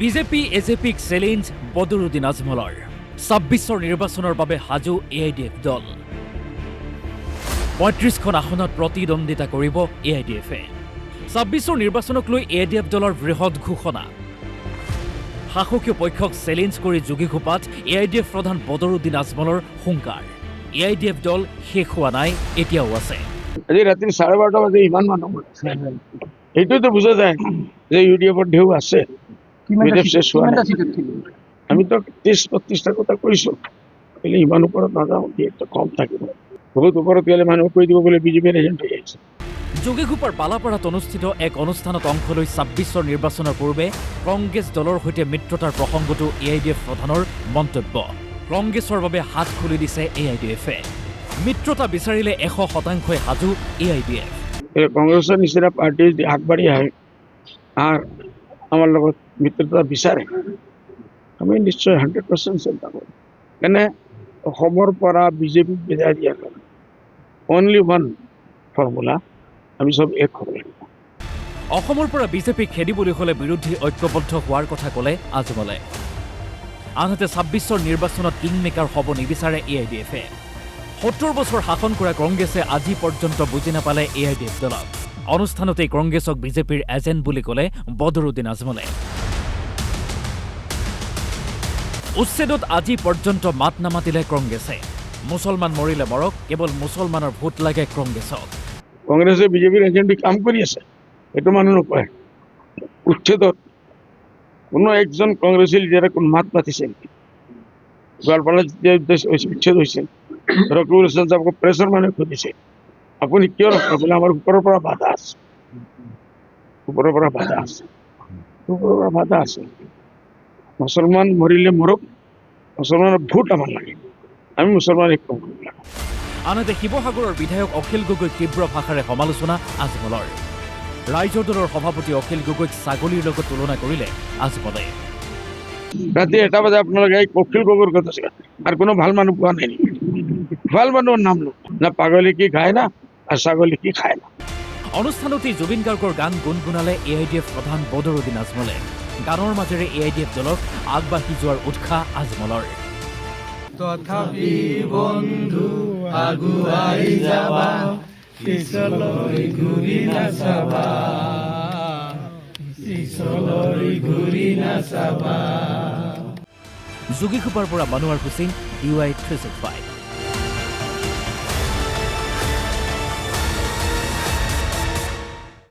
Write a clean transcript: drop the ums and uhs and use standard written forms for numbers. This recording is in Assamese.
বিজেপি এজেপিক চেলেঞ্জ বদৰুদ্দিন আজমলৰ ২৬ৰ নিৰ্বাচনৰ বাবে সাজু এআইডিএফ দল ৩৫খন আসনত প্ৰতিদ্বন্দ্বিতা কৰিব এআইডিএফে ২৬ৰ নিৰ্বাচনক লৈ এআইডিএফ দলৰ বৃহৎ ঘোষণা শাসকীয় পক্ষক চেলেঞ্জ কৰি যোগীঘোপাত এআইডিএফ প্ৰধান বদৰুদ্দিন আজমলৰ হুংকাৰ এআইডিএফ দল শেষ হোৱা নাই এতিয়াও আছে আজি ৰাতি ১২:৩০ বাজে ইমান মানুহ এইটোতো বুজা যায় যে ইউডিএফৰ ঢেউ আছে আমি তো ৩০-৩৫টা কথা কৈছো কিন্তু ইমান ওপৰত নাযাওঁ একটু কম থাকিব বহুত ওপৰত গেলে মানুহ কৈ দিব বোলে বিজেপিৰ এজেণ্ট হৈ আহিছে যোগীঘোপাৰ বালাপাৰাত অনুষ্ঠিত এক অনুষ্ঠানত অংশ লৈ ২৬ৰ নিৰ্বাচনৰ পূৰ্বে কংগ্ৰেছ দলৰ সৈতে মিত্ৰতাৰ প্ৰসংগটো এআইডিএফ প্ৰধানৰ মন্তব্য কংগ্ৰেছৰ বাবে হাত খুলি দিছে এআইডিএফে মিত্ৰতা বিচাৰিলে ১০০% সাজু এআইডিএফ কংগ্ৰেছৰ নিচিনা পাৰ্টি যদি আগবাঢ়ি আহে আৰু আমাৰ লগত মিত্ৰতা বিচাৰে আমি নিশ্চয় 100% চিন্তা কৰিম এনে অসমৰ পৰা বিজেপিক বিদায় দিয়াৰ কাৰণে অনলি ওৱান ফৰ্মুলা আমি সব এক হ'ব লাগিব অসমৰ পৰা বিজেপিক খেদিবলৈ হ'লে বিৰোধী ঐক্যবদ্ধ হোৱাৰ কথা ক'লে আজমলে আনহাতে ২৬ৰ নিৰ্বাচনত কিংমেকাৰ হ'ব নিবিচাৰে এআইডিএফে ৭০ বছৰ শাসন কৰা কংগ্ৰেছে আজি পৰ্যন্ত বুজি নাপালে এআইডিএফ দলক অনুষ্ঠানতেই কংগ্ৰেছক বিজেপিৰ এজেণ্ট বুলি ক'লে বদৰুদ্দিন আজমলে উচ্ছেদত আজি পৰ্যন্ত মাত নামাতিলে কংগ্ৰেছে মুছলমান মৰিলে মৰক কেৱল মুছলমানৰ ভোট লাগে কংগ্ৰেছক কংগ্ৰেছে বিজেপিৰ এজেণ্টে কাম কৰি আছে এইটো মানুহ নকয় উচ্ছেদত কোনো একজন কংগ্ৰেছী লিডাৰে কোনো মাত মাতিছে নেকি গোৱালপাৰাত উচ্ছেদ হৈছে ৰকিবুল হাছান সাহেবক প্ৰেছৰ মানুহে সুধিছে আপুনি কিয় ৰখা বোলে আমাৰ ওপৰৰ পৰা বাধা আছে ওপৰৰ পৰা বাধা আছে ওপৰৰ পৰা বাধা আছে মুছলমান মৰিলে মৰক মুছলমানৰ ভোট আমাৰ লাগে আমি মুছলমান এক কম কৰিব লাগে আনহাতে শিৱসাগৰৰ বিধায়ক অখিল গগৈক তীব্ৰ ভাষাৰে সমালোচনা আজমলৰ ৰাইজৰ দলৰ সভাপতি অখিল গগৈক ছাগলীৰ লগত তুলনা কৰিলে আজমলে ৰাতি ১টা বজাত আপোনালোকে এই অখিল গগৈৰ কথা আৰু কোনো ভাল মানুহ পোৱা নাই নেকি ভাল মানুহৰ নাম না পাগলী কি খায় না আৰ ছাগলী কি খায় না অনুষ্ঠানতেই জুবিন গাৰ্গৰ গান গুণগুণালে এআইডিএফ প্ৰধান বদৰুদ্দিন আজমলে গানৰ মাজেৰে এআইডিএফ দলক আগবাঢ়ি যোৱাৰ উৎসাহ আজমলৰ তথাপি বন্ধু আগুৱাই যাবা পিছলৈ ঘূৰি নাচাবা পিছলৈ ঘূৰি নাচাবা যোগীঘোপাৰ পৰা মনোৱাৰ হুছেইন UI 365